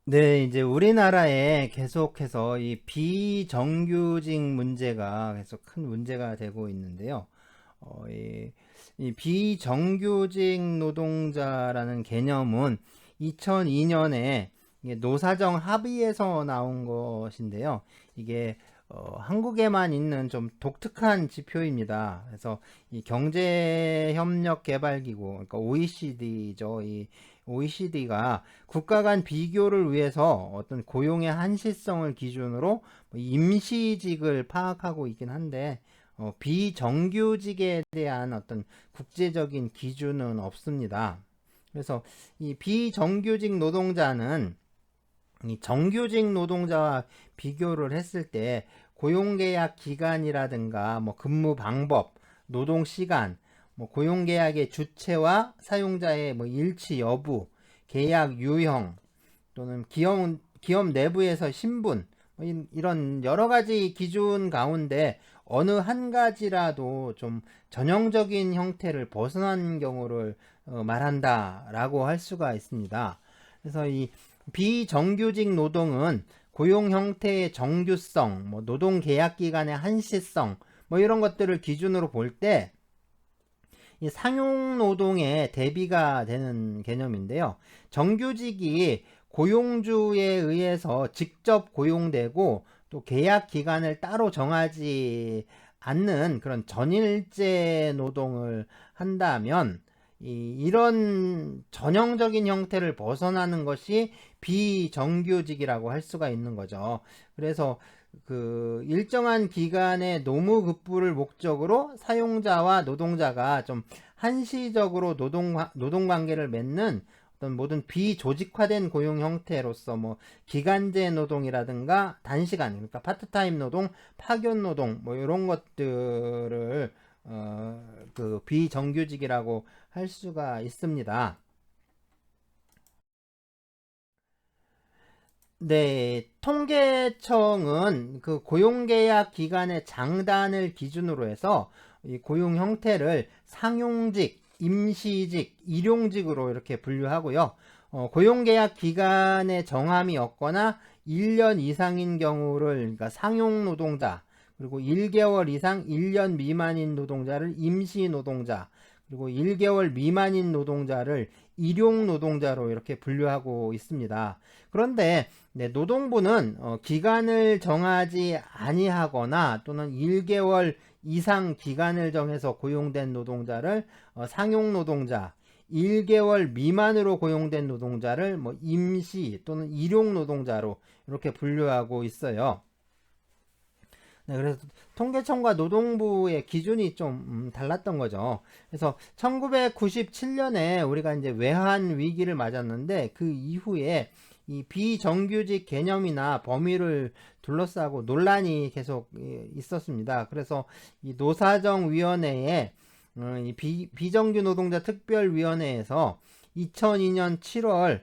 네, 이제 우리나라에 계속해서 이 비정규직 문제가 계속 큰 문제가 되고 있는데요. 이 비정규직 노동자라는 개념은 2002년에 노사정 합의에서 나온 것인데요. 이게 한국에만 있는 좀 독특한 지표입니다. 그래서 이 경제협력개발기구, 그러니까 OECD죠. 이 OECD가 국가 간 비교를 위해서 어떤 고용의 한시성을 기준으로 임시직을 파악하고 있긴 한데, 비정규직에 대한 어떤 국제적인 기준은 없습니다. 그래서 이 비정규직 노동자는 이 정규직 노동자와 비교를 했을 때 고용계약 기간이라든가 뭐 근무 방법, 노동 시간, 뭐 고용계약의 주체와 사용자의 뭐 일치 여부, 계약 유형 또는 기업 내부에서 신분 뭐 이런 여러 가지 기준 가운데 어느 한 가지라도 좀 전형적인 형태를 벗어난 경우를 말한다라고 할 수가 있습니다. 그래서 이 비정규직 노동은 고용 형태의 정규성, 뭐 노동 계약 기간의 한시성, 뭐 이런 것들을 기준으로 볼 때 이 상용 노동에 대비가 되는 개념인데요. 정규직이 고용주에 의해서 직접 고용되고 또 계약 기간을 따로 정하지 않는 그런 전일제 노동을 한다면 이런 전형적인 형태를 벗어나는 것이 비정규직이라고 할 수가 있는 거죠. 그래서 그 일정한 기간의 노무 급부를 목적으로 사용자와 노동자가 좀 한시적으로 노동 관계를 맺는 어떤 모든 비조직화된 고용 형태로서 뭐 기간제 노동이라든가 단시간, 그러니까 파트타임 노동, 파견 노동 뭐 이런 것들을 그 비정규직이라고 할 수가 있습니다. 네, 통계청은 그 고용계약 기간의 장단을 기준으로 해서 이 고용 형태를 상용직, 임시직, 일용직으로 이렇게 분류하고요. 고용계약 기간의 정함이 없거나 1년 이상인 경우를 그러니까 상용 노동자, 그리고 1개월 이상 1년 미만인 노동자를 임시 노동자, 그리고 1개월 미만인 노동자를 일용 노동자로 이렇게 분류하고 있습니다. 그런데 네, 노동부는 기간을 정하지 아니하거나 또는 1개월 이상 기간을 정해서 고용된 노동자를 상용 노동자, 1개월 미만으로 고용된 노동자를 뭐 임시 또는 일용 노동자로 이렇게 분류하고 있어요. 네, 그래서 통계청과 노동부의 기준이 좀 달랐던 거죠. 그래서 1997년에 우리가 이제 외환 위기를 맞았는데 그 이후에 이 비정규직 개념이나 범위를 둘러싸고 논란이 계속 있었습니다. 그래서 이 노사정위원회에 이 비정규 노동자 특별위원회에서 2002년 7월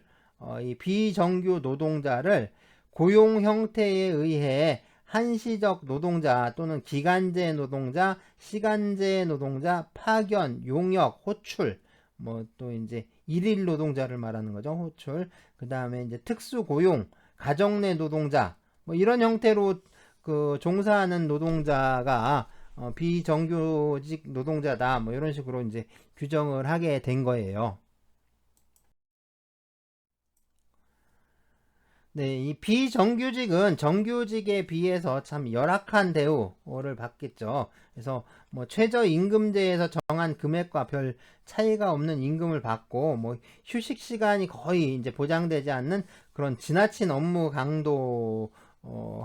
이 비정규 노동자를 고용 형태에 의해 한시적 노동자 또는 기간제 노동자, 시간제 노동자, 파견, 용역, 호출, 뭐 또 이제 일일 노동자를 말하는 거죠. 호출. 그 다음에 이제 특수 고용, 가정 내 노동자, 뭐 이런 형태로 그 종사하는 노동자가 비정규직 노동자다. 뭐 이런 식으로 이제 규정을 하게 된 거예요. 네, 이 비정규직은 정규직에 비해서 참 열악한 대우를 받겠죠. 그래서 뭐 최저임금제에서 정한 금액과 별 차이가 없는 임금을 받고 뭐 휴식 시간이 거의 이제 보장되지 않는 그런 지나친 업무 강도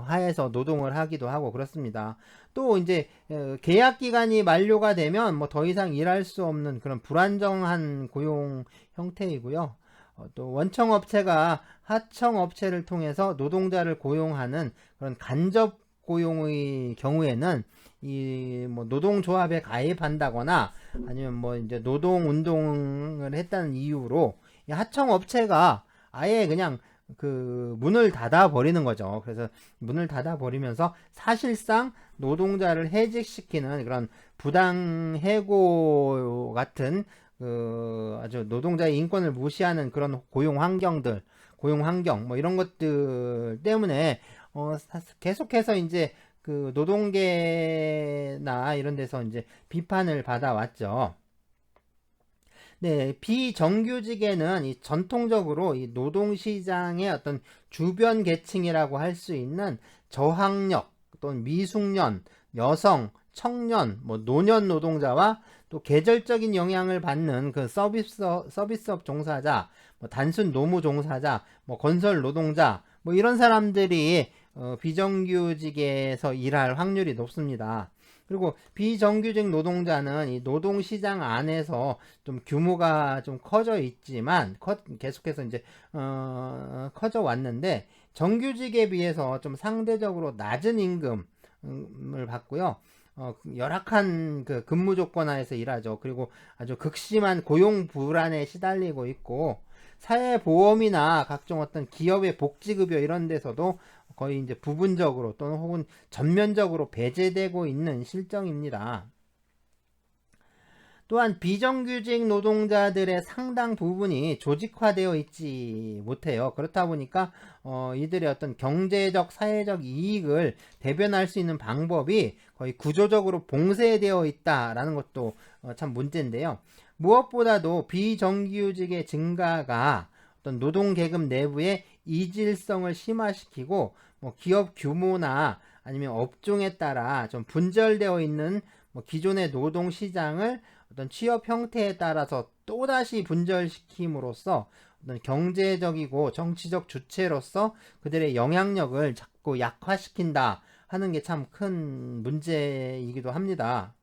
하에서 노동을 하기도 하고 그렇습니다. 또 이제 계약 기간이 만료가 되면 뭐 더 이상 일할 수 없는 그런 불안정한 고용 형태이고요. 또 원청 업체가 하청 업체를 통해서 노동자를 고용하는 그런 간접 고용의 경우에는 이 뭐 노동조합에 가입한다거나 아니면 뭐 이제 노동 운동을 했다는 이유로 이 하청 업체가 아예 그냥 그 문을 닫아 버리는 거죠. 그래서 문을 닫아 버리면서 사실상 노동자를 해직시키는 그런 부당 해고 같은 아주 노동자의 인권을 무시하는 그런 고용 환경 뭐 이런 것들 때문에 계속해서 이제 그 노동계나 이런 데서 이제 비판을 받아왔죠. 네, 비정규직에는 이 전통적으로 이 노동시장의 어떤 주변 계층이라고 할 수 있는 저학력 또는 미숙년, 여성, 청년, 뭐 노년 노동자와 또 계절적인 영향을 받는 그 서비스업 종사자, 뭐 단순 노무 종사자, 뭐 건설 노동자, 뭐 이런 사람들이 비정규직에서 일할 확률이 높습니다. 그리고 비정규직 노동자는 이 노동시장 안에서 좀 규모가 좀 커져 있지만 계속해서 이제 커져 왔는데 정규직에 비해서 좀 상대적으로 낮은 임금을 받고요. 열악한 그 근무 조건 하에서 일하죠. 그리고 아주 극심한 고용 불안에 시달리고 있고 사회보험이나 각종 어떤 기업의 복지급여 이런 데서도 거의 이제 부분적으로 또는 혹은 전면적으로 배제되고 있는 실정입니다. 또한 비정규직 노동자들의 상당 부분이 조직화되어 있지 못해요. 그렇다 보니까 이들의 어떤 경제적, 사회적 이익을 대변할 수 있는 방법이 거의 구조적으로 봉쇄되어 있다라는 것도 참 문제인데요. 무엇보다도 비정규직의 증가가 어떤 노동계급 내부의 이질성을 심화시키고 뭐 기업 규모나 아니면 업종에 따라 좀 분절되어 있는 뭐 기존의 노동 시장을 어떤 취업 형태에 따라서 또다시 분절시킴으로써 어떤 경제적이고 정치적 주체로서 그들의 영향력을 자꾸 약화시킨다 하는 게 참 큰 문제이기도 합니다.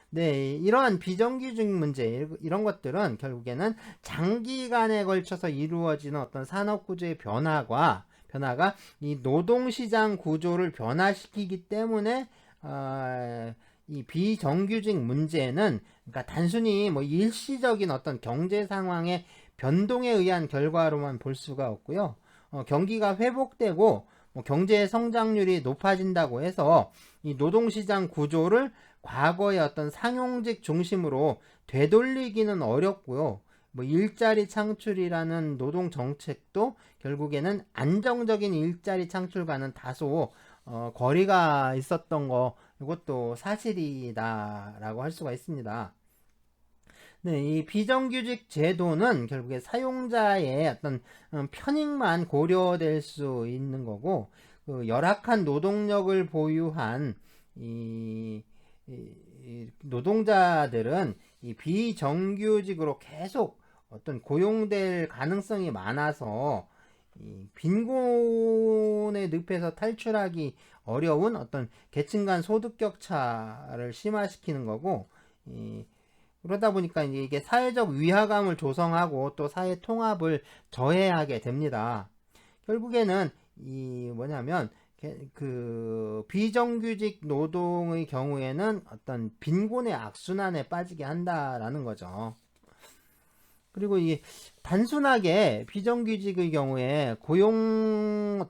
네, 이러한 비정규직 문제, 이런 것들은 결국에는 장기간에 걸쳐서 이루어지는 어떤 산업 구조의 변화가 이 노동시장 구조를 변화시키기 때문에, 이 비정규직 문제는 그러니까 단순히 뭐 일시적인 어떤 경제 상황의 변동에 의한 결과로만 볼 수가 없고요. 경기가 회복되고 뭐 경제 성장률이 높아진다고 해서 이 노동시장 구조를 과거의 어떤 상용직 중심으로 되돌리기는 어렵고요. 뭐 일자리 창출이라는 노동 정책도 결국에는 안정적인 일자리 창출과는 다소 거리가 있었던 거 이것도 사실이다라고 할 수가 있습니다. 네, 이 비정규직 제도는 결국에 사용자의 어떤 편익만 고려될 수 있는 거고 그 열악한 노동력을 보유한 이 노동자들은 이 비정규직으로 계속 어떤 고용될 가능성이 많아서 이 빈곤의 늪에서 탈출하기 어려운 어떤 계층 간 소득 격차를 심화시키는 거고 그러다 보니까 이게 사회적 위화감을 조성하고 또 사회 통합을 저해하게 됩니다. 결국에는 이 뭐냐면 그 비정규직 노동의 경우에는 어떤 빈곤의 악순환에 빠지게 한다라는 거죠. 그리고 이 단순하게 비정규직의 경우에 고용의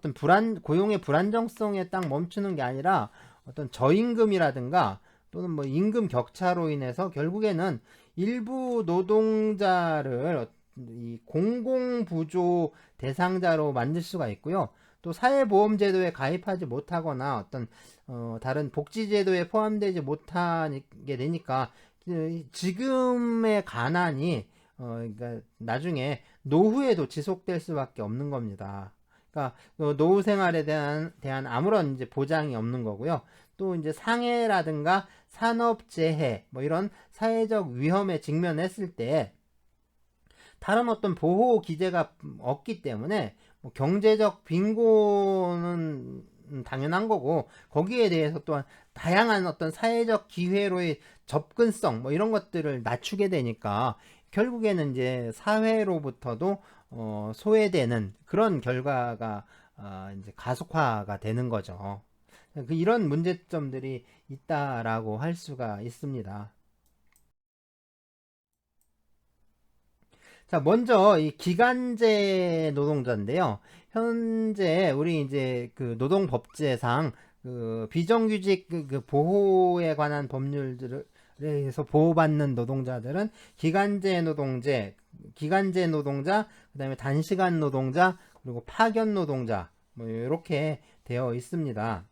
불안정성에 딱 멈추는 게 아니라 어떤 저임금이라든가 또는 뭐 임금 격차로 인해서 결국에는 일부 노동자를 이 공공부조 대상자로 만들 수가 있고요. 또 사회보험제도에 가입하지 못하거나 어떤 다른 복지제도에 포함되지 못하게 되니까 지금의 가난이 그러니까 나중에 노후에도 지속될 수밖에 없는 겁니다. 그러니까 노후 생활에 대한 아무런 이제 보장이 없는 거고요. 또 이제 상해라든가 산업재해 뭐 이런 사회적 위험에 직면했을 때 다른 어떤 보호 기제가 없기 때문에 뭐 경제적 빈곤은 당연한 거고 거기에 대해서 또한 다양한 어떤 사회적 기회로의 접근성 뭐 이런 것들을 낮추게 되니까 결국에는 이제 사회로부터도 소외되는 그런 결과가 이제 가속화가 되는 거죠. 이런 문제점들이 있다라고 할 수가 있습니다. 자, 먼저 이 기간제 노동자인데요. 현재 우리 이제 그 노동법제상 그 비정규직 그 보호에 관한 법률들을 의해서 보호받는 노동자들은 기간제 노동자, 그다음에 단시간 노동자, 그리고 파견 노동자, 뭐 이렇게 되어 있습니다.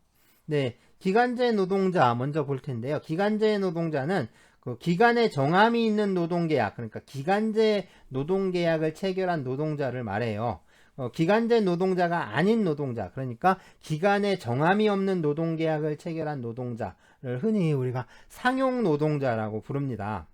네, 기간제 노동자 먼저 볼 텐데요. 기간제 노동자는 그 기간에 정함이 있는 노동계약, 그러니까 기간제 노동계약을 체결한 노동자를 말해요. 기간제 노동자가 아닌 노동자, 그러니까 기간에 정함이 없는 노동계약을 체결한 노동자를 흔히 우리가 상용 노동자라고 부릅니다.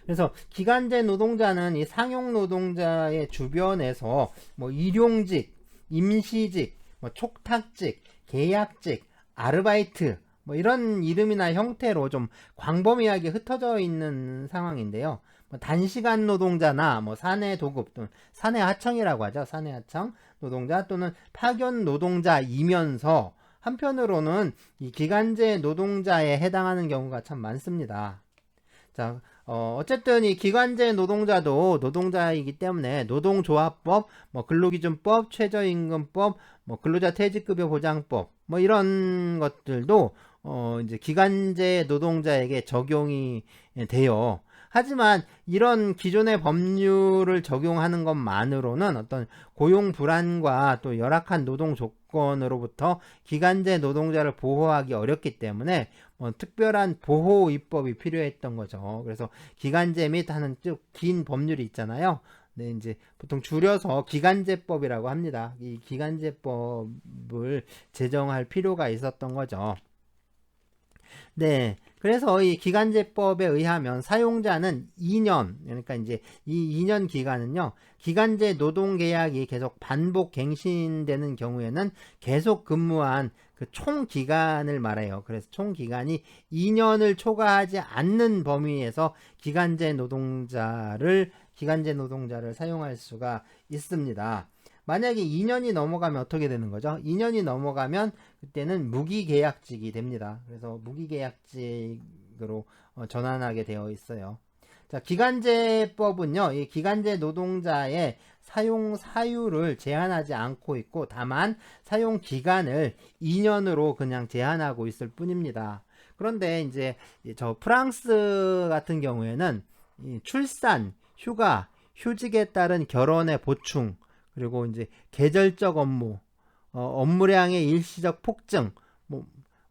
그래서 기간제 노동자는 이 상용 노동자의 주변에서 뭐 일용직, 임시직, 뭐 촉탁직, 계약직, 아르바이트 뭐 이런 이름이나 형태로 좀 광범위하게 흩어져 있는 상황인데요. 뭐 단시간 노동자나 뭐 사내 도급 또는 사내 하청이라고 하죠. 사내 하청 노동자 또는 파견 노동자이면서 한편으로는 이 기간제 노동자에 해당하는 경우가 참 많습니다. 자, 어쨌든 이 기간제 노동자도 노동자이기 때문에 노동조합법, 뭐 근로기준법, 최저임금법, 뭐 근로자 퇴직급여 보장법, 뭐 이런 것들도 이제 기간제 노동자에게 적용이 돼요. 하지만 이런 기존의 법률을 적용하는 것만으로는 어떤 고용 불안과 또 열악한 노동 조건으로부터 기간제 노동자를 보호하기 어렵기 때문에 특별한 보호 입법이 필요했던 거죠. 그래서 기간제 및 하는 쭉 긴 법률이 있잖아요. 네, 이제 보통 줄여서 기간제법이라고 합니다. 이 기간제법을 제정할 필요가 있었던 거죠. 네. 그래서 이 기간제법에 의하면 사용자는 2년, 그러니까 이제 이 2년 기간은요, 기간제 노동계약이 계속 반복 갱신되는 경우에는 계속 근무한 그 총 기간을 말해요. 그래서 총 기간이 2년을 초과하지 않는 범위에서 기간제 노동자를 사용할 수가 있습니다. 만약에 2년이 넘어가면 어떻게 되는 거죠? 2년이 넘어가면 그때는 무기계약직이 됩니다. 그래서 무기계약직으로 전환하게 되어 있어요. 자, 기간제법은요, 이 기간제 노동자의 사용 사유를 제한하지 않고 있고, 다만 사용 기간을 2년으로 그냥 제한하고 있을 뿐입니다. 그런데 이제 저 프랑스 같은 경우에는 출산, 휴가, 휴직에 따른 결혼의 보충, 그리고 이제 계절적 업무, 업무량의 일시적 폭증, 뭐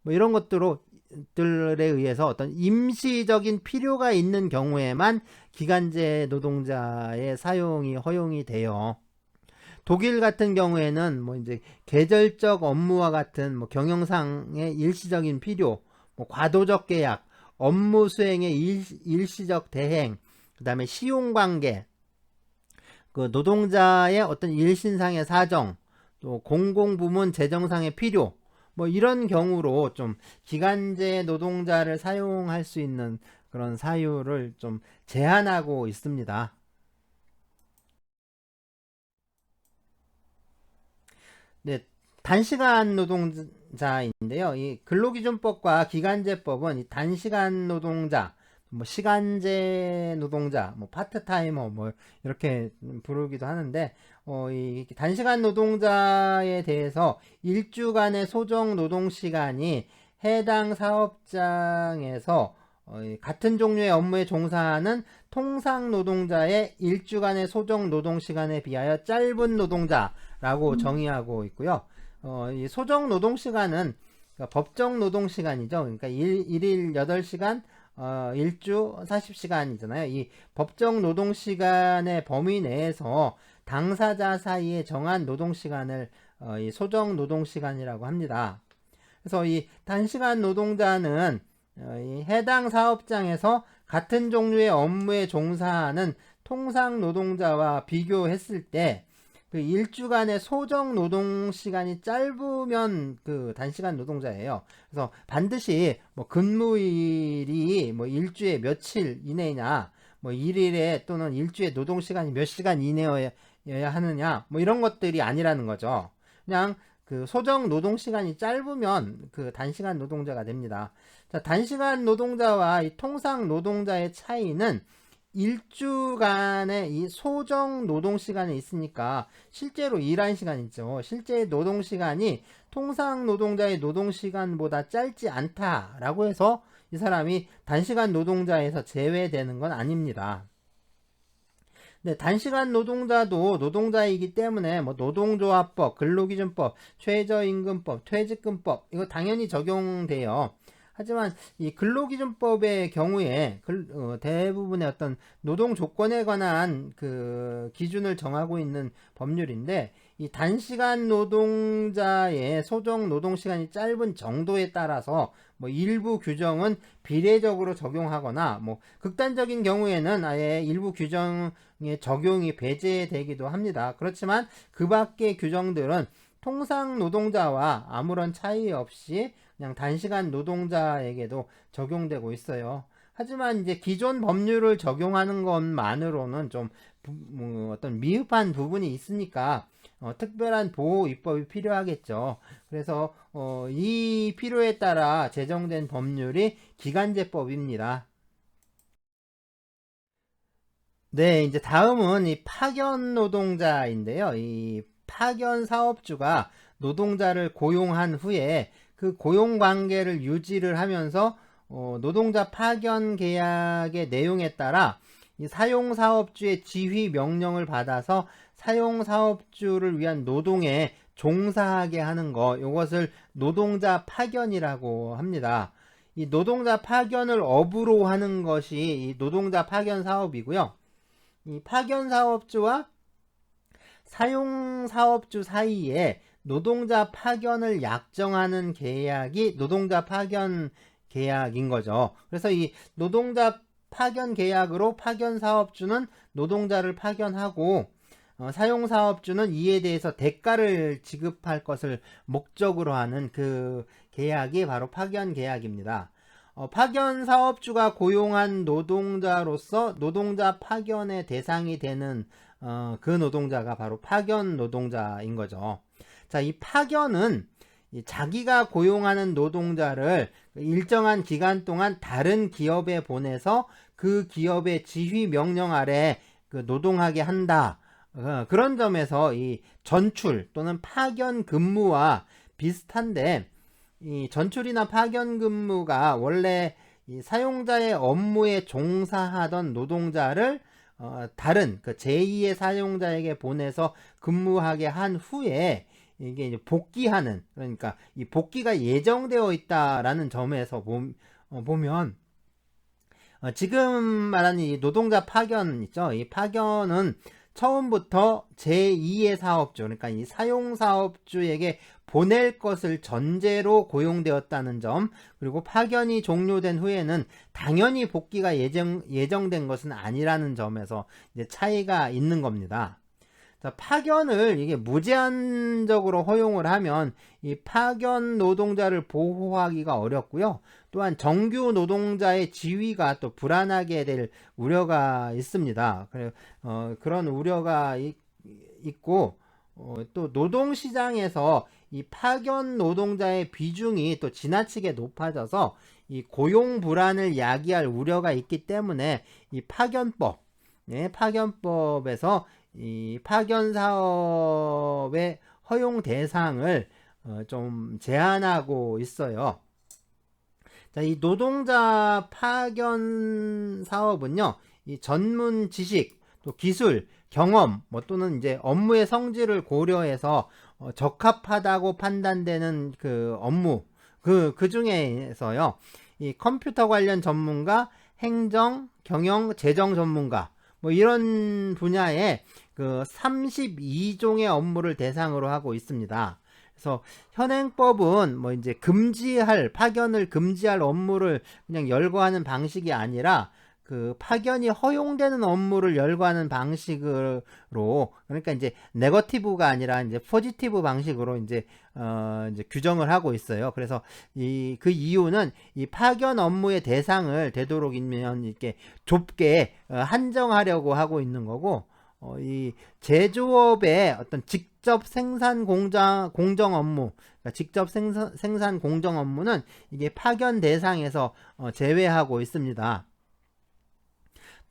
이런 것들에 의해서 어떤 임시적인 필요가 있는 경우에만 기간제 노동자의 사용이 허용이 돼요. 독일 같은 경우에는 뭐 이제 계절적 업무와 같은 뭐 경영상의 일시적인 필요, 뭐 과도적 계약, 업무 수행의 일시적 대행, 그 다음에 시용관계, 그 노동자의 어떤 일신상의 사정, 또 공공부문 재정상의 필요, 뭐 이런 경우로 좀 기간제 노동자를 사용할 수 있는 그런 사유를 좀 제한하고 있습니다. 네, 단시간 노동자인데요. 이 근로기준법과 기간제법은 이 단시간 노동자, 뭐 시간제 노동자, 뭐 파트타이머, 뭐 이렇게 부르기도 하는데, 이 단시간 노동자에 대해서 일주간의 소정 노동 시간이 해당 사업장에서 같은 종류의 업무에 종사하는 통상 노동자의 일주간의 소정 노동 시간에 비하여 짧은 노동자라고 정의하고 있고요. 이 소정 노동 시간은 그러니까 법정 노동 시간이죠. 그러니까 일일 8시간, 일주 40시간이잖아요. 이 법정 노동 시간의 범위 내에서 당사자 사이에 정한 노동 시간을 이 소정 노동 시간이라고 합니다. 그래서 이 단시간 노동자는 이 해당 사업장에서 같은 종류의 업무에 종사하는 통상 노동자와 비교했을 때 그 일주간의 소정 노동 시간이 짧으면 그 단시간 노동자예요. 그래서 반드시 뭐 근무일이 뭐 일주에 며칠 이내냐, 뭐 일일에 또는 일주에 노동 시간이 몇 시간 이내여야 하느냐, 뭐 이런 것들이 아니라는 거죠. 그냥 그 소정 노동 시간이 짧으면 그 단시간 노동자가 됩니다. 자, 단시간 노동자와 이 통상 노동자의 차이는 일주간의 이 소정 노동 시간이 있으니까 실제로 일한 시간이죠. 실제 노동 시간이 통상 노동자의 노동 시간보다 짧지 않다라고 해서 이 사람이 단시간 노동자에서 제외되는 건 아닙니다. 네, 단시간 노동자도 노동자이기 때문에 뭐 노동조합법, 근로기준법, 최저임금법, 퇴직금법 이거 당연히 적용돼요. 하지만 이 근로기준법의 경우에 대부분의 어떤 노동 조건에 관한 그 기준을 정하고 있는 법률인데, 이 단시간 노동자의 소정 노동시간이 짧은 정도에 따라서 뭐 일부 규정은 비례적으로 적용하거나 뭐 극단적인 경우에는 아예 일부 규정의 적용이 배제되기도 합니다. 그렇지만 그 밖의 규정들은 통상 노동자와 아무런 차이 없이 그냥 단시간 노동자에게도 적용되고 있어요. 하지만 이제 기존 법률을 적용하는 것만으로는 좀 어떤 미흡한 부분이 있으니까 특별한 보호 입법이 필요하겠죠. 그래서 이 필요에 따라 제정된 법률이 기간제법입니다. 네, 이제 다음은 이 파견 노동자인데요. 이 파견 사업주가 노동자를 고용한 후에 그 고용 관계를 유지를 하면서 노동자 파견 계약의 내용에 따라 이 사용 사업주의 지휘 명령을 받아서 사용 사업주를 위한 노동에 종사하게 하는 거, 이것을 노동자 파견이라고 합니다. 이 노동자 파견을 업으로 하는 것이 이 노동자 파견 사업이고요. 이 파견 사업주와 사용 사업주 사이에 노동자 파견을 약정하는 계약이 노동자 파견 계약인 거죠. 그래서 이 노동자 파견 계약으로 파견 사업주는 노동자를 파견하고 사용 사업주는 이에 대해서 대가를 지급할 것을 목적으로 하는 그 계약이 바로 파견 계약입니다. 파견 사업주가 고용한 노동자로서 노동자 파견의 대상이 되는 그 노동자가 바로 파견 노동자인 거죠. 자, 이 파견은 자기가 고용하는 노동자를 일정한 기간 동안 다른 기업에 보내서 그 기업의 지휘 명령 아래 그 노동하게 한다. 그런 점에서 이 전출 또는 파견 근무와 비슷한데, 이 전출이나 파견 근무가 원래 이 사용자의 업무에 종사하던 노동자를 다른 그 제2의 사용자에게 보내서 근무하게 한 후에 이게 이제 복귀하는, 그러니까 이 복귀가 예정되어 있다라는 점에서 보면 지금 말하는 이 노동자 파견 있죠. 이 파견은 처음부터 제2의 사업주, 그러니까 이 사용 사업주에게 보낼 것을 전제로 고용되었다는 점, 그리고 파견이 종료된 후에는 당연히 복귀가 예정된 것은 아니라는 점에서 이제 차이가 있는 겁니다. 자, 파견을 이게 무제한적으로 허용을 하면 이 파견 노동자를 보호하기가 어렵고요. 또한 정규 노동자의 지위가 또 불안하게 될 우려가 있습니다. 그런 우려가 있고, 또 노동시장에서 이 파견 노동자의 비중이 또 지나치게 높아져서 이 고용 불안을 야기할 우려가 있기 때문에 이 파견법에서 이 파견 사업의 허용 대상을 좀 제한하고 있어요. 자, 이 노동자 파견 사업은요, 이 전문 지식, 또 기술, 경험, 뭐 또는 이제 업무의 성질을 고려해서 적합하다고 판단되는 그 업무, 그 중에서요, 이 컴퓨터 관련 전문가, 행정, 경영, 재정 전문가, 뭐 이런 분야에 그 32종의 업무를 대상으로 하고 있습니다. 그래서 현행법은 뭐 이제 파견을 금지할 업무를 그냥 열거하는 방식이 아니라 그 파견이 허용되는 업무를 열거하는 방식으로, 그러니까 이제 네거티브가 아니라 이제 포지티브 방식으로 이제 규정을 하고 있어요. 그래서 그 이유는 이 파견 업무의 대상을 되도록이면 이렇게 좁게 한정하려고 하고 있는 거고, 이 제조업의 어떤 직접 생산 공정 업무, 그러니까 직접 생산 공정 업무는 이게 파견 대상에서 제외하고 있습니다.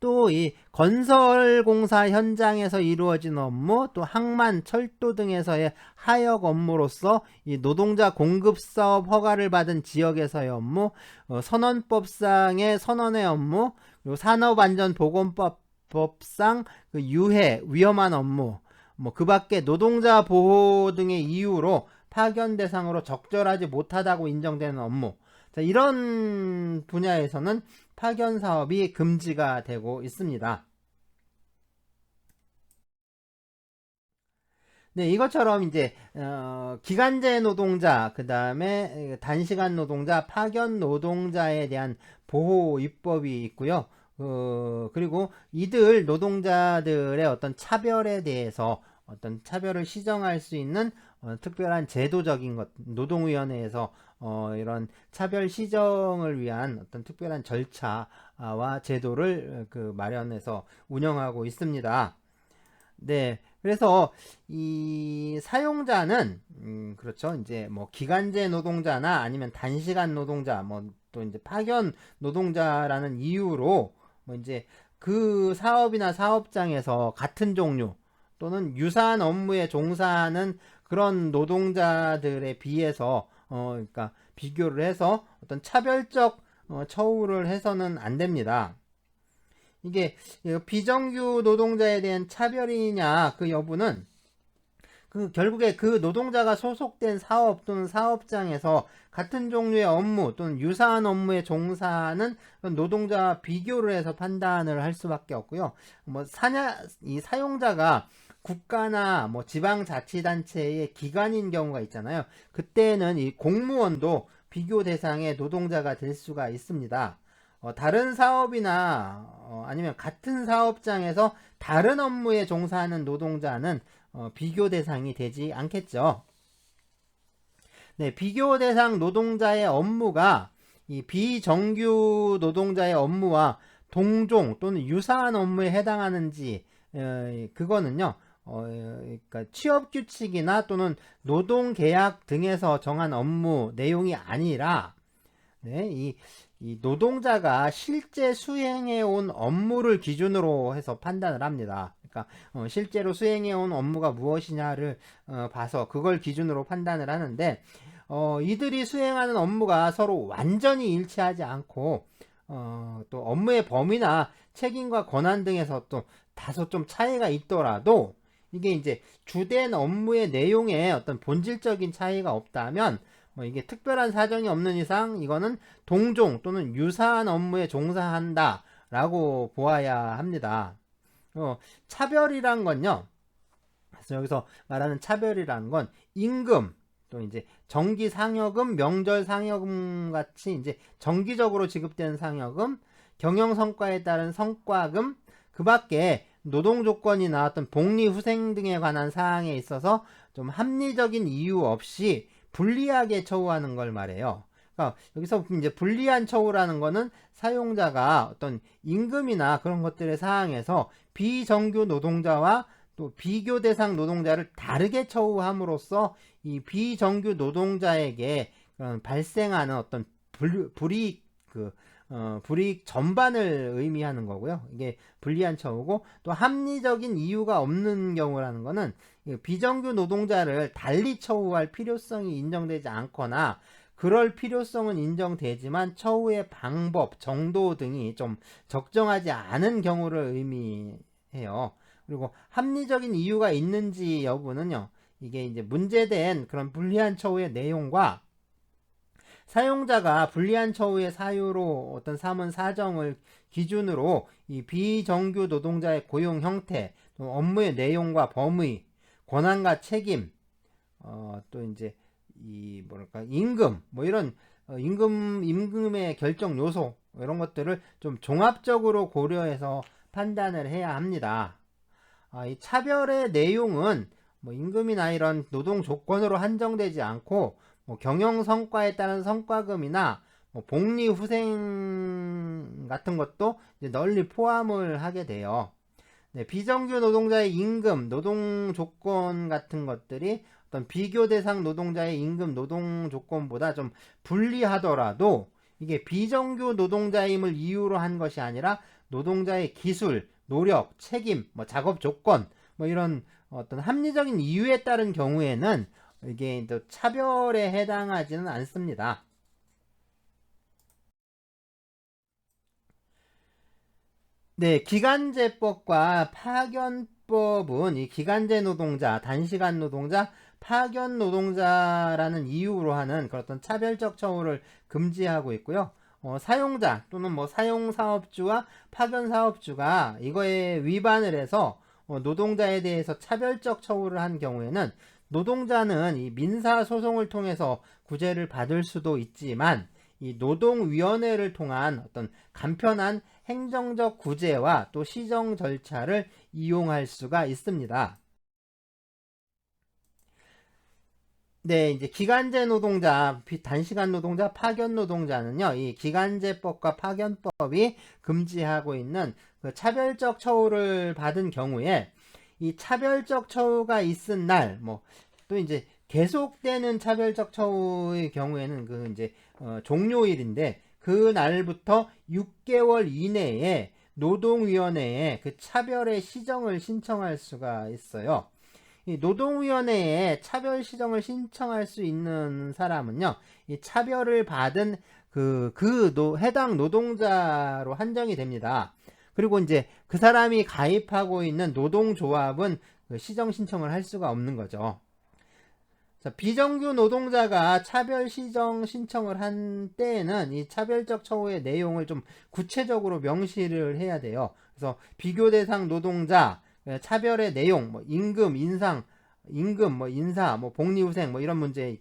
또 이 건설공사 현장에서 이루어진 업무, 또 항만, 철도 등에서의 하역 업무로서 이 노동자 공급사업 허가를 받은 지역에서의 업무, 선언법상의 선언의 업무, 그리고 산업안전보건법상 그 유해, 위험한 업무, 뭐 그 밖에 노동자 보호 등의 이유로 파견 대상으로 적절하지 못하다고 인정되는 업무, 자, 이런 분야에서는 파견 사업이 금지가 되고 있습니다. 네, 이것처럼 이제 기간제 노동자, 그 다음에 단시간 노동자, 파견 노동자에 대한 보호 입법이 있고요. 그리고 이들 노동자들의 어떤 차별에 대해서 어떤 차별을 시정할 수 있는 특별한 제도적인 것, 노동위원회에서 이런 차별 시정을 위한 어떤 특별한 절차와 제도를 마련해서 운영하고 있습니다. 네, 그래서 이 사용자는 그렇죠. 이제 뭐 기간제 노동자나 아니면 단시간 노동자, 뭐 또 이제 파견 노동자라는 이유로 뭐 이제 그 사업이나 사업장에서 같은 종류 또는 유사한 업무에 종사하는 그런 노동자들에 비해서 그러니까 비교를 해서 어떤 차별적 처우를 해서는 안 됩니다. 이게 비정규 노동자에 대한 차별이냐 그 여부는 결국에 그 노동자가 소속된 사업 또는 사업장에서 같은 종류의 업무 또는 유사한 업무에 종사하는 노동자와 비교를 해서 판단을 할 수밖에 없고요. 이 사용자가 국가나 뭐 지방자치단체의 기관인 경우가 있잖아요. 그때는 이 공무원도 비교 대상의 노동자가 될 수가 있습니다. 다른 사업이나 아니면 같은 사업장에서 다른 업무에 종사하는 노동자는 비교 대상이 되지 않겠죠. 네, 비교 대상 노동자의 업무가 이 비정규 노동자의 업무와 동종 또는 유사한 업무에 해당하는지 그거는요. 그러니까 취업 규칙이나 또는 노동 계약 등에서 정한 업무 내용이 아니라 네, 이 노동자가 실제 수행해 온 업무를 기준으로 해서 판단을 합니다. 그러니까 실제로 수행해 온 업무가 무엇이냐를 봐서 그걸 기준으로 판단을 하는데 이들이 수행하는 업무가 서로 완전히 일치하지 않고 또 업무의 범위나 책임과 권한 등에서 또 다소 좀 차이가 있더라도 이게 이제 주된 업무의 내용에 어떤 본질적인 차이가 없다면 이게 특별한 사정이 없는 이상 이거는 동종 또는 유사한 업무에 종사한다 라고 보아야 합니다. 차별이란 건요, 그래서 여기서 말하는 차별이라는 건 임금 또 이제 정기 상여금, 명절 상여금 같이 이제 정기적으로 지급되는 상여금, 경영 성과에 따른 성과금, 그 밖에 노동 조건이나 어떤 복리 후생 등에 관한 사항에 있어서 좀 합리적인 이유 없이 불리하게 처우하는 걸 말해요. 그러니까 여기서 이제 불리한 처우라는 거는 사용자가 어떤 임금이나 그런 것들의 사항에서 비정규 노동자와 또 비교 대상 노동자를 다르게 처우함으로써 이 비정규 노동자에게 발생하는 어떤 불이익 불이익 전반을 의미하는 거고요. 이게 불리한 처우고, 또 합리적인 이유가 없는 경우라는 거는 비정규 노동자를 달리 처우할 필요성이 인정되지 않거나 그럴 필요성은 인정되지만 처우의 방법, 정도 등이 좀 적정하지 않은 경우를 의미해요. 그리고 합리적인 이유가 있는지 여부는요, 이게 이제 문제된 그런 불리한 처우의 내용과 사용자가 불리한 처우의 사유로 어떤 삼은 사정을 기준으로 이 비정규 노동자의 고용 형태, 또 업무의 내용과 범위, 권한과 책임, 또 이제 이 뭐랄까 임금, 뭐 이런 임금의 결정 요소 이런 것들을 좀 종합적으로 고려해서 판단을 해야 합니다. 이 차별의 내용은 뭐 임금이나 이런 노동 조건으로 한정되지 않고 경영 성과에 따른 성과금이나 복리 후생 같은 것도 널리 포함을 하게 돼요. 네, 비정규 노동자의 임금, 노동 조건 같은 것들이 어떤 비교 대상 노동자의 임금, 노동 조건보다 좀 불리하더라도 이게 비정규 노동자임을 이유로 한 것이 아니라 노동자의 기술, 노력, 책임, 뭐 작업 조건, 뭐 이런 어떤 합리적인 이유에 따른 경우에는 이게 또 차별에 해당하지는 않습니다. 네, 기간제법과 파견법은 이 기간제 노동자, 단시간 노동자, 파견 노동자라는 이유로 하는 그런 어떤 차별적 처우를 금지하고 있고요. 사용자 또는 뭐 사용사업주와 파견사업주가 이거에 위반을 해서 노동자에 대해서 차별적 처우를 한 경우에는 노동자는 이 민사소송을 통해서 구제를 받을 수도 있지만 이 노동위원회를 통한 어떤 간편한 행정적 구제와 또 시정 절차를 이용할 수가 있습니다. 네, 이제 기간제 노동자, 단시간 노동자, 파견 노동자는요, 이 기간제법과 파견법이 금지하고 있는 그 차별적 처우를 받은 경우에 이 차별적 처우가 있은 날, 뭐, 또 이제 계속되는 차별적 처우의 경우에는 그 이제 종료일인데 그 날부터 6개월 이내에 노동위원회에 그 차별의 시정을 신청할 수가 있어요. 이 노동위원회에 차별 시정을 신청할 수 있는 사람은요, 이 차별을 받은 해당 노동자로 한정이 됩니다. 그리고 이제 그 사람이 가입하고 있는 노동조합은 그 시정 신청을 할 수가 없는 거죠. 자, 비정규 노동자가 차별 시정 신청을 한 때에는 이 차별적 처우의 내용을 좀 구체적으로 명시를 해야 돼요. 그래서 비교 대상 노동자, 차별의 내용, 뭐 임금, 인상, 임금, 뭐 인사, 뭐 복리후생, 뭐 이런 문제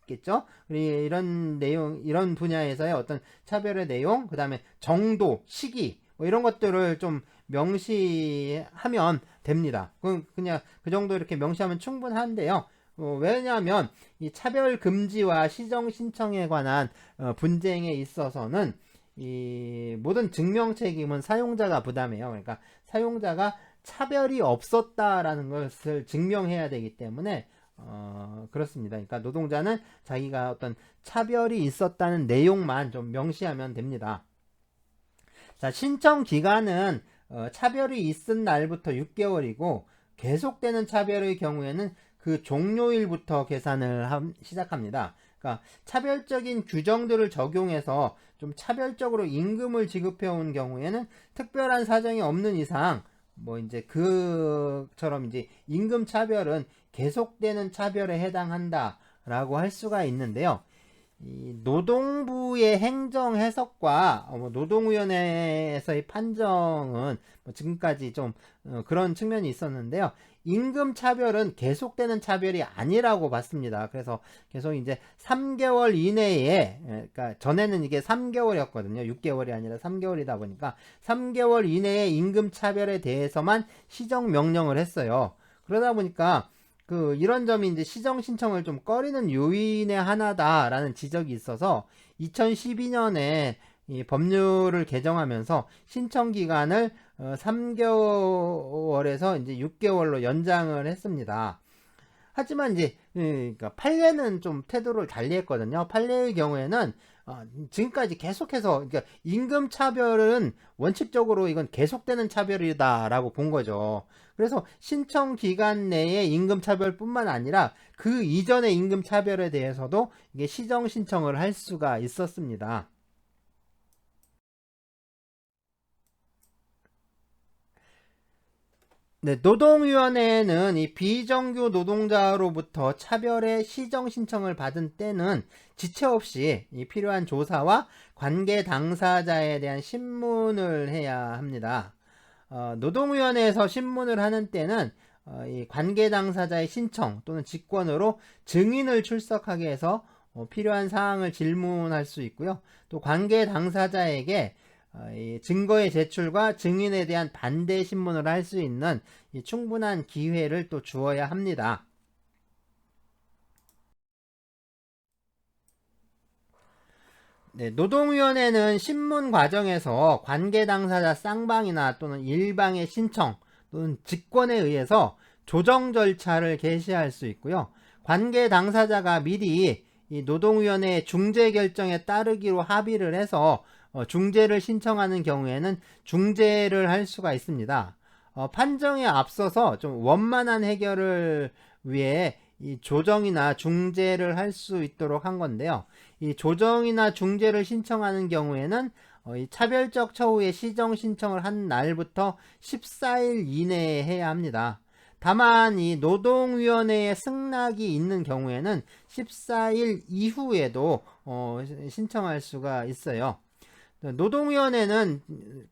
있겠죠? 이런 내용, 이런 분야에서의 어떤 차별의 내용, 그 다음에 정도, 시기, 뭐 이런 것들을 좀 명시하면 됩니다. 그냥 그 정도 이렇게 명시하면 충분한데요. 왜냐하면 이 차별 금지와 시정 신청에 관한 분쟁에 있어서는 이 모든 증명 책임은 사용자가 부담해요. 그러니까 사용자가 차별이 없었다라는 것을 증명해야 되기 때문에 그렇습니다. 그러니까 노동자는 자기가 어떤 차별이 있었다는 내용만 좀 명시하면 됩니다. 자, 신청 기간은 차별이 있은 날부터 6개월이고 계속되는 차별의 경우에는 그 종료일부터 계산을 시작합니다. 그러니까 차별적인 규정들을 적용해서 좀 차별적으로 임금을 지급해 온 경우에는 특별한 사정이 없는 이상 뭐 이제 그처럼 이제 임금 차별은 계속되는 차별에 해당한다라고 할 수가 있는데요. 이 노동부의 행정 해석과 노동위원회에서의 판정은 뭐 지금까지 좀 그런 측면이 있었는데요. 임금 차별은 계속되는 차별이 아니라고 봤습니다. 그래서 계속 이제 3개월 이내에, 그러니까 전에는 이게 3개월이었거든요. 6개월이 아니라 3개월이다 보니까 3개월 이내에 임금 차별에 대해서만 시정 명령을 했어요. 그러다 보니까 이런 점이 이제 시정 신청을 좀 꺼리는 요인의 하나다라는 지적이 있어서 2012년에 이 법률을 개정하면서 신청 기간을 3개월에서 이제 6개월로 연장을 했습니다. 하지만 이제 그러니까 판례는 좀 태도를 달리했거든요. 판례의 경우에는 지금까지 계속해서 그러니까 임금 차별은 원칙적으로 이건 계속되는 차별이다라고 본 거죠. 그래서 신청 기간 내에 임금 차별뿐만 아니라 그 이전의 임금 차별에 대해서도 이게 시정 신청을 할 수가 있었습니다. 네, 노동위원회는 이 비정규 노동자로부터 차별의 시정 신청을 받은 때는 지체 없이 이 필요한 조사와 관계 당사자에 대한 신문을 해야 합니다. 노동위원회에서 신문을 하는 때는 이 관계 당사자의 신청 또는 직권으로 증인을 출석하게 해서 필요한 사항을 질문할 수 있고요. 또 관계 당사자에게 이 증거의 제출과 증인에 대한 반대 신문을 할 수 있는 이 충분한 기회를 또 주어야 합니다. 네, 노동위원회는 신문 과정에서 관계 당사자 쌍방이나 또는 일방의 신청 또는 직권에 의해서 조정 절차를 개시할 수 있고요. 관계 당사자가 미리 이 노동위원회의 중재 결정에 따르기로 합의를 해서 중재를 신청하는 경우에는 중재를 할 수가 있습니다. 판정에 앞서서 좀 원만한 해결을 위해 이 조정이나 중재를 할 수 있도록 한 건데요. 이 조정이나 중재를 신청하는 경우에는 이 차별적 처우의 시정 신청을 한 날부터 14일 이내에 해야 합니다. 다만 이 노동위원회에 승낙이 있는 경우에는 14일 이후에도 신청할 수가 있어요. 노동위원회는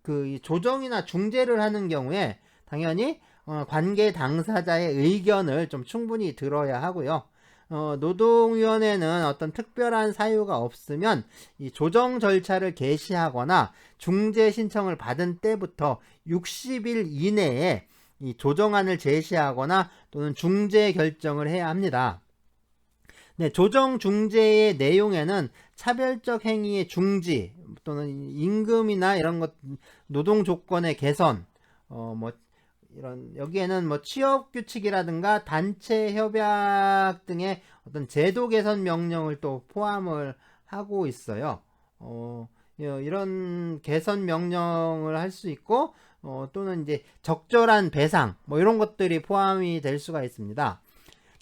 그 조정이나 중재를 하는 경우에 당연히 관계 당사자의 의견을 좀 충분히 들어야 하고요. 노동위원회는 어떤 특별한 사유가 없으면 이 조정 절차를 개시하거나 중재 신청을 받은 때부터 60일 이내에 이 조정안을 제시하거나 또는 중재 결정을 해야 합니다. 네, 조정 중재의 내용에는 차별적 행위의 중지 또는 임금이나 이런 것, 노동 조건의 개선, 이런 여기에는 취업 규칙이라든가 단체 협약 등의 어떤 제도 개선 명령을 또 포함을 하고 있어요. 이런 개선 명령을 할 수 있고 또는 이제 적절한 배상 이런 것들이 포함이 될 수가 있습니다.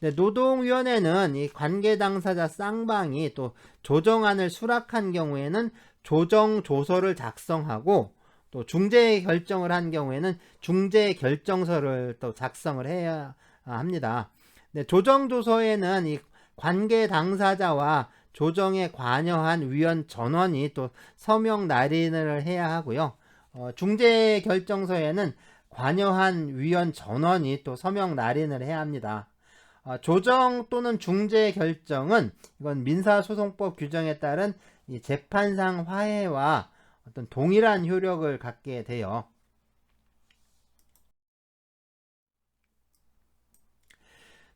네, 노동위원회는 이 관계 당사자 쌍방이 또 조정안을 수락한 경우에는 조정 조서를 작성하고 또 중재 결정을 한 경우에는 중재 결정서를 또 작성을 해야 합니다. 네, 조정 조서에는 이 관계 당사자와 조정에 관여한 위원 전원이 또 서명 날인을 해야 하고요. 중재 결정서에는 관여한 위원 전원이 또 서명 날인을 해야 합니다. 조정 또는 중재 결정은 이건 민사소송법 규정에 따른 이 재판상 화해와 어떤 동일한 효력을 갖게 돼요.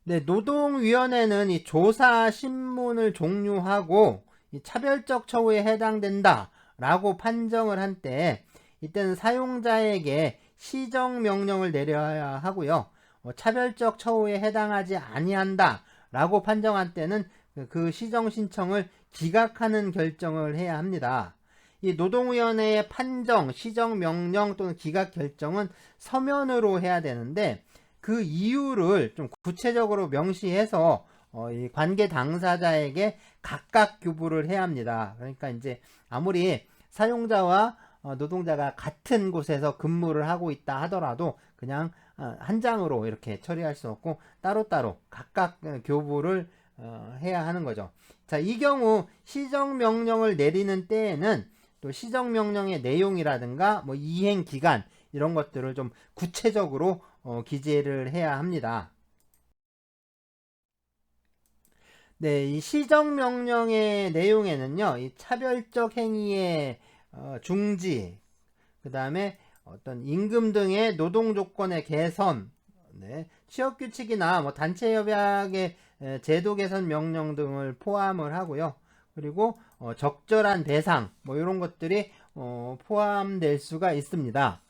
네, 노동위원회는 이 조사 신문을 종료하고 이 차별적 처우에 해당된다라고 판정을 한 때 이때는 사용자에게 시정명령을 내려야 하고요. 차별적 처우에 해당하지 아니한다 라고 판정한 때는 그 시정 신청을 기각하는 결정을 해야 합니다. 이 노동위원회의 판정, 시정명령 또는 기각 결정은 서면으로 해야 되는데 그 이유를 좀 구체적으로 명시해서 이 관계 당사자에게 각각 교부를 해야 합니다. 그러니까 이제 아무리 사용자와 노동자가 같은 곳에서 근무를 하고 있다 하더라도 그냥 한 장으로 이렇게 처리할 수 없고 따로따로 각각 교부를 해야 하는 거죠. 자, 이 경우 시정명령을 내리는 때에는 또 시정명령의 내용이라든가 이행 기간 이런 것들을 좀 구체적으로 기재를 해야 합니다. 네, 이 시정명령의 내용에는요, 이 차별적 행위의 중지, 그 다음에 어떤 임금 등의 노동 조건의 개선, 네, 취업 규칙이나 단체 협약의 제도 개선 명령 등을 포함을 하고요. 그리고 적절한 배상 이런 것들이 포함될 수가 있습니다.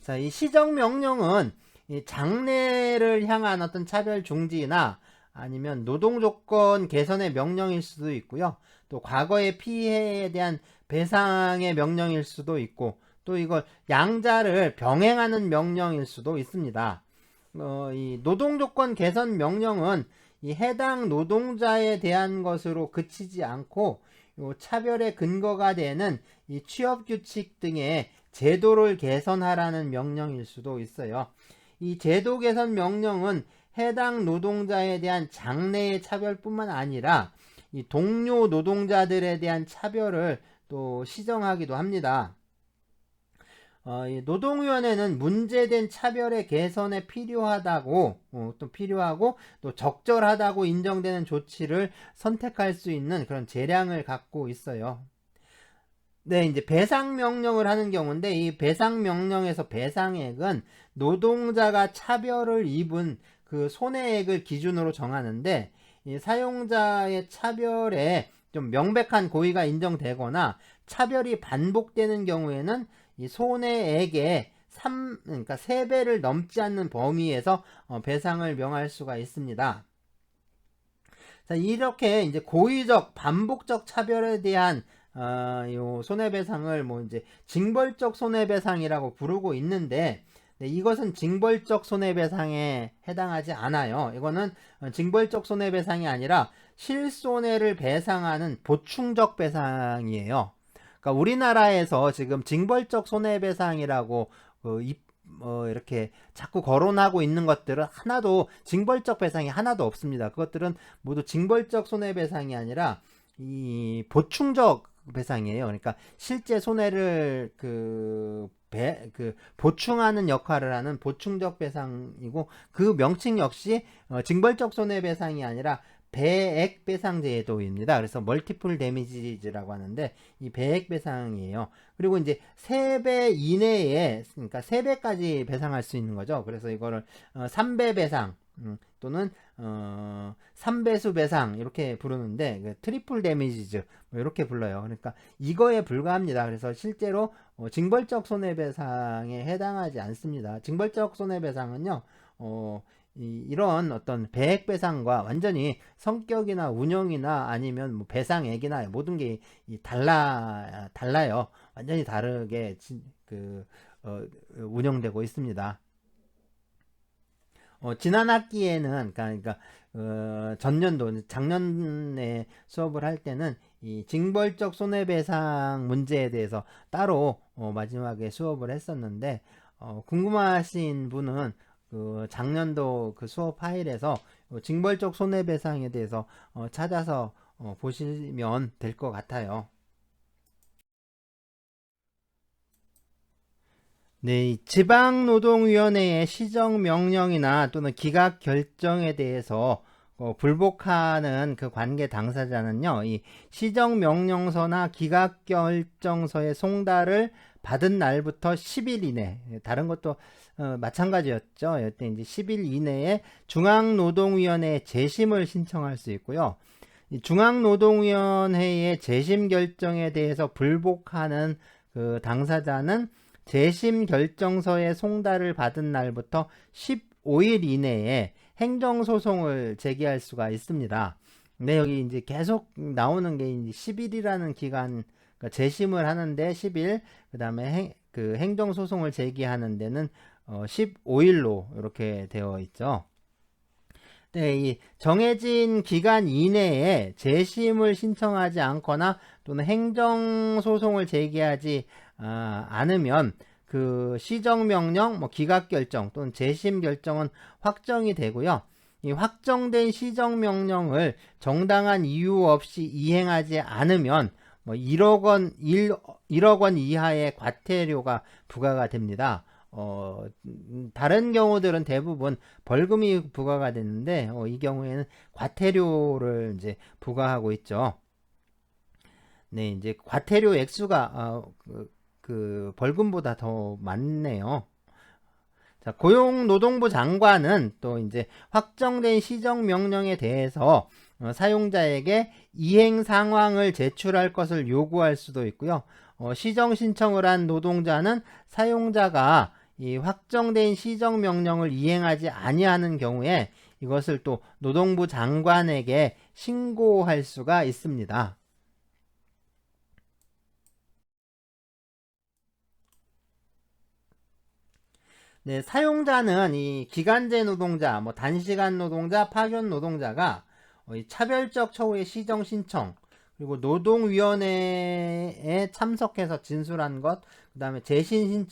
자, 이 시정 명령은 이 장래를 향한 어떤 차별 중지나 아니면 노동 조건 개선의 명령일 수도 있고요. 또 과거의 피해에 대한 배상의 명령일 수도 있고 또 이걸 양자를 병행하는 명령일 수도 있습니다. 이 노동 조건 개선 명령은 이 해당 노동자에 대한 것으로 그치지 않고 차별의 근거가 되는 이 취업 규칙 등의 제도를 개선하라는 명령일 수도 있어요. 이 제도 개선 명령은 해당 노동자에 대한 장래의 차별뿐만 아니라 이 동료 노동자들에 대한 차별을 또 시정하기도 합니다. 이 노동위원회는 문제된 차별의 개선에 필요하다고 또 적절하다고 인정되는 조치를 선택할 수 있는 그런 재량을 갖고 있어요. 네, 이제 배상 명령을 하는 경우인데 이 배상 명령에서 배상액은 노동자가 차별을 입은 그 손해액을 기준으로 정하는데 이 사용자의 차별에 좀 명백한 고의가 인정되거나 차별이 반복되는 경우에는 이 손해액의 그러니까 3배를 넘지 않는 범위에서 배상을 명할 수가 있습니다. 자, 이렇게 이제 고의적 반복적 차별에 대한 요 손해배상을 뭐 이제 징벌적 손해배상이라고 부르고 있는데, 네, 이것은 징벌적 손해배상에 해당하지 않아요. 이거는 징벌적 손해배상이 아니라 실손해를 배상하는 보충적 배상이에요. 그러니까 우리나라에서 지금 징벌적 손해배상이라고 이렇게 자꾸 거론하고 있는 것들은 하나도 징벌적 배상이 하나도 없습니다. 그것들은 모두 징벌적 손해배상이 아니라 이 보충적 배상이에요. 그러니까 실제 손해를 보충하는 역할을 하는 보충적 배상이고, 그 명칭 역시 징벌적 손해배상이 아니라 배액배상 제도입니다. 그래서 멀티플 데미지라고 하는데 이 배액배상이에요. 그리고 이제 3배 이내에, 그러니까 3배까지 배상할 수 있는 거죠. 그래서 이거를 3배 배상 또는 3배수 배상 이렇게 부르는데, 트리플 데미지즈 뭐 이렇게 불러요. 그러니까 이거에 불과합니다. 그래서 실제로 징벌적 손해배상에 해당하지 않습니다. 징벌적 손해배상은요, 이런 어떤 배액배상과 완전히 성격이나 운영이나 아니면 뭐 배상액이나 모든 게 달라요. 완전히 다르게 운영되고 있습니다. 지난 학기에는, 그러니까 전년도, 작년에 수업을 할 때는 이 징벌적 손해배상 문제에 대해서 따로 마지막에 수업을 했었는데, 궁금하신 분은 작년도 그 수업 파일에서 징벌적 손해배상에 대해서 찾아서 보시면 될 것 같아요. 네, 지방노동위원회의 시정명령이나 또는 기각 결정에 대해서 불복하는 그 관계 당사자는요, 이 시정명령서나 기각결정서의 송달을 받은 날부터 10일 이내, 다른 것도 마찬가지였죠. 이때 이제 10일 이내에 중앙노동위원회에 재심을 신청할 수 있고요. 이 중앙노동위원회의 재심 결정에 대해서 불복하는 그 당사자는 재심 결정서의 송달을 받은 날부터 15일 이내에 행정소송을 제기할 수가 있습니다. 근데 여기 이제 계속 나오는 게 이제 10일이라는 기간, 그러니까 재심을 하는데 10일, 그 다음에 행정소송을 제기하는 데는 15일로 이렇게 되어 있죠. 네, 이 정해진 기간 이내에 재심을 신청하지 않거나 또는 행정소송을 제기하지 않으면 그 시정명령, 뭐 기각결정 또는 재심결정은 확정이 되고요. 이 확정된 시정명령을 정당한 이유 없이 이행하지 않으면 뭐 1억 원 이하의 과태료가 부과가 됩니다. 다른 경우들은 대부분 벌금이 부과가 되는데, 이 경우에는 과태료를 이제 부과하고 있죠. 네, 이제 과태료 액수가 그 벌금보다 더 많네요. 자, 고용노동부 장관은 또 이제 확정된 시정명령에 대해서 사용자에게 이행 상황을 제출할 것을 요구할 수도 있고요. 시정 신청을 한 노동자는 사용자가 이 확정된 시정명령을 이행하지 아니하는 경우에 이것을 또 노동부 장관에게 신고할 수가 있습니다. 네, 사용자는 이 기간제 노동자, 뭐 단시간 노동자, 파견 노동자가 이 차별적 처우의 시정 신청, 그리고 노동위원회에 참석해서 진술한 것, 그 다음에 재심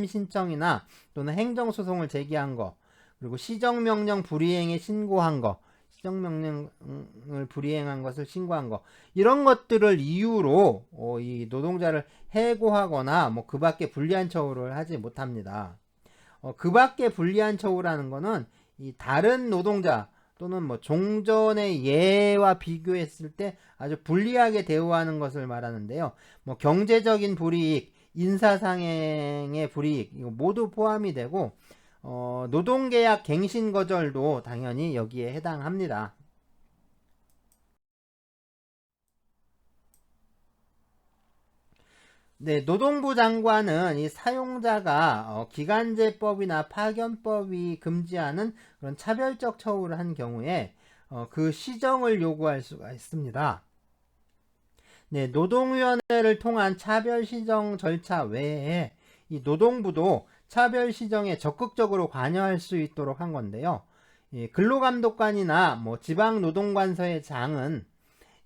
신청이나 또는 행정소송을 제기한 것, 그리고 시정명령 불이행에 신고한 것, 시정명령을 불이행한 것을 신고한 것, 이런 것들을 이유로 이 노동자를 해고하거나 뭐 그 밖에 불리한 처우를 하지 못합니다. 그 밖에 불리한 처우라는 거는 이 다른 노동자 또는 뭐 종전의 예와 비교했을 때 아주 불리하게 대우하는 것을 말하는데요. 뭐 경제적인 불이익, 인사상행의 불이익, 이거 모두 포함이 되고, 노동계약 갱신 거절도 당연히 여기에 해당합니다. 네, 노동부 장관은 이 사용자가 기간제법이나 파견법이 금지하는 그런 차별적 처우를 한 경우에 그 시정을 요구할 수가 있습니다. 네, 노동위원회를 통한 차별 시정 절차 외에 이 노동부도 차별 시정에 적극적으로 관여할 수 있도록 한 건데요. 이 근로감독관이나 지방노동관서의 장은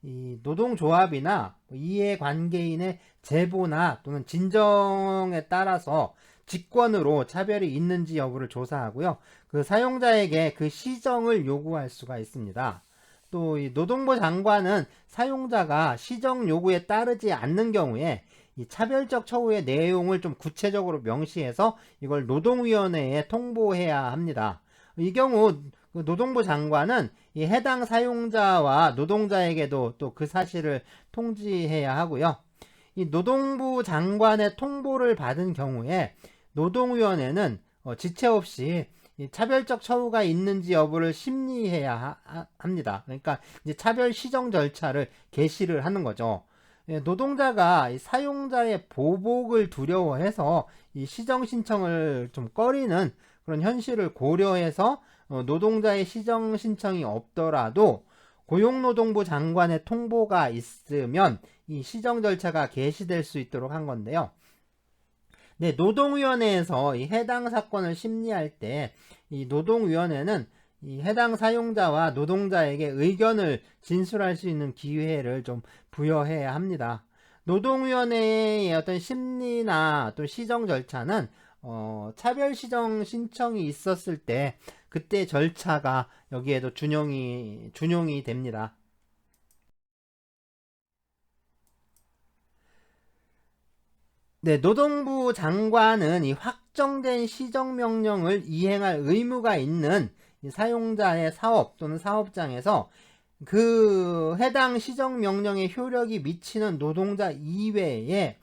이 노동조합이나 이해관계인의 제보나 또는 진정에 따라서 직권으로 차별이 있는지 여부를 조사하고요. 그 사용자에게 그 시정을 요구할 수가 있습니다. 또 이 노동부 장관은 사용자가 시정 요구에 따르지 않는 경우에 이 차별적 처우의 내용을 좀 구체적으로 명시해서 이걸 노동위원회에 통보해야 합니다. 이 경우 노동부 장관은 이 해당 사용자와 노동자에게도 또 그 사실을 통지해야 하고요. 이 노동부 장관의 통보를 받은 경우에 노동위원회는 지체 없이 이 차별적 처우가 있는지 여부를 심리해야 합니다. 그러니까 이제 차별 시정 절차를 개시를 하는 거죠. 예, 노동자가 이 사용자의 보복을 두려워해서 이 시정 신청을 좀 꺼리는 그런 현실을 고려해서 노동자의 시정 신청이 없더라도 고용노동부 장관의 통보가 있으면 이 시정 절차가 개시될 수 있도록 한 건데요. 네, 노동위원회에서 이 해당 사건을 심리할 때 이 노동위원회는 이 해당 사용자와 노동자에게 의견을 진술할 수 있는 기회를 좀 부여해야 합니다. 노동위원회의 어떤 심리나 또 시정 절차는 차별 시정 신청이 있었을 때 그때 절차가 여기에도 준용이 됩니다. 네, 노동부 장관은 이 확정된 시정명령을 이행할 의무가 있는 이 사용자의 사업 또는 사업장에서 그 해당 시정명령의 효력이 미치는 노동자 이외에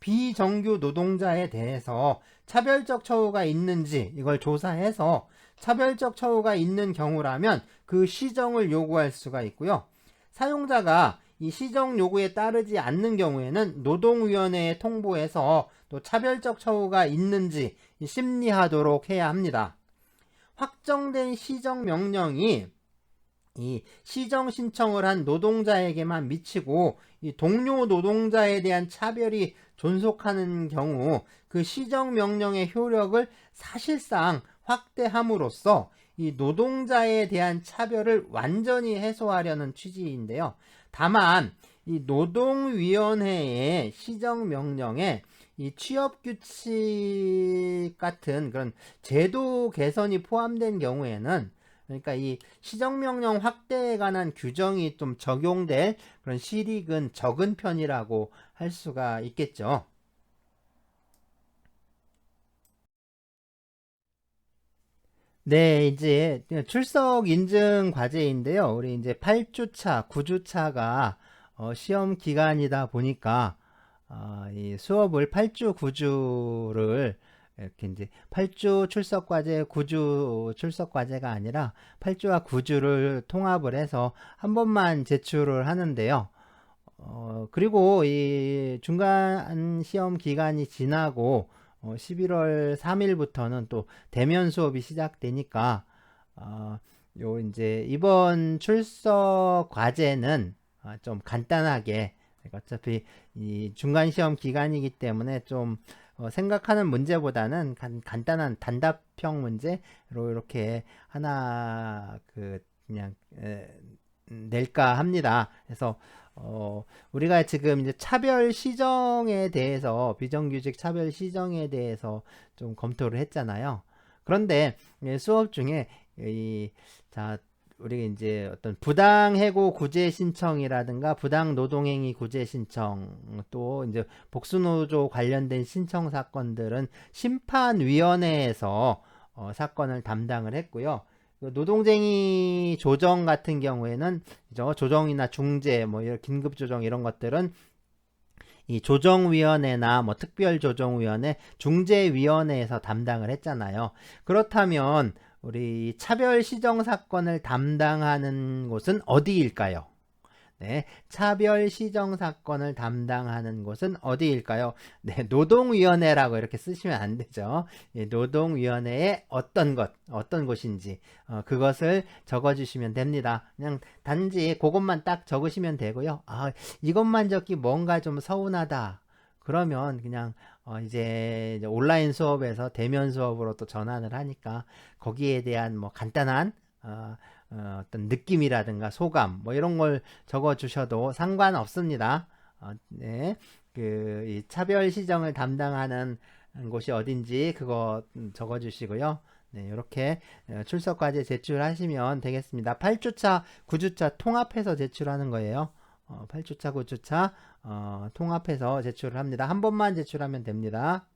비정규 노동자에 대해서 차별적 처우가 있는지 이걸 조사해서 차별적 처우가 있는 경우라면 그 시정을 요구할 수가 있고요. 사용자가 이 시정 요구에 따르지 않는 경우에는 노동위원회에 통보해서 또 차별적 처우가 있는지 심리하도록 해야 합니다. 확정된 시정 명령이 이 시정 신청을 한 노동자에게만 미치고 이 동료 노동자에 대한 차별이 존속하는 경우 그 시정 명령의 효력을 사실상 확대함으로써 이 노동자에 대한 차별을 완전히 해소하려는 취지인데요. 다만 이 노동위원회의 시정명령에 이 취업규칙 같은 그런 제도 개선이 포함된 경우에는 그러니까 이 시정명령 확대에 관한 규정이 좀 적용될 그런 실익은 적은 편이라고 할 수가 있겠죠. 네, 이제 출석 인증 과제인데요. 우리 이제 8주차, 9주차가 시험 기간이다 보니까 이 수업을 8주, 9주를 이렇게 이제 8주 출석 과제, 9주 출석 과제가 아니라 8주와 9주를 통합을 해서 한 번만 제출을 하는데요. 그리고 이 중간 시험 기간이 지나고 11월 3일부터는 또 대면 수업이 시작되니까 요 이제 이번 출석 과제는 좀 간단하게 어차피 이 중간 시험 기간이기 때문에 좀 생각하는 문제보다는 간단한 단답형 문제로 이렇게 하나 그냥 낼까 합니다. 그래서 우리가 지금 이제 차별 시정에 대해서 비정규직 차별 시정에 대해서 좀 검토를 했잖아요. 그런데 수업 중에 우리가 이제 어떤 부당해고 구제 신청이라든가 부당 노동행위 구제 신청 또 이제 복수노조 관련된 신청 사건들은 심판위원회에서 사건을 담당을 했고요. 노동쟁이 조정 같은 경우에는 조정이나 중재 이런 긴급 조정 이런 것들은 이 조정위원회나 특별조정위원회 중재위원회에서 담당을 했잖아요. 그렇다면 우리 차별 시정 사건을 담당하는 곳은 어디일까요? 네, 차별 시정 사건을 담당하는 곳은 어디일까요? 네, 노동위원회라고 이렇게 쓰시면 안 되죠. 예, 노동위원회의 어떤 곳인지 그것을 적어주시면 됩니다. 그냥 단지 그것만 딱 적으시면 되고요. 아, 이것만 적기 뭔가 좀 서운하다. 그러면 그냥 이제 온라인 수업에서 대면 수업으로 또 전환을 하니까 거기에 대한 뭐 간단한 어떤 느낌이라든가 소감 뭐 이런 걸 적어 주셔도 상관없습니다. 네. 이 차별 시정을 담당하는 곳이 어딘지 그거 적어 주시고요. 네, 이렇게 출석과제 제출하시면 되겠습니다. 8주차, 9주차 통합해서 제출하는 거예요. 8주차, 9주차 통합해서 제출을 합니다. 한 번만 제출하면 됩니다.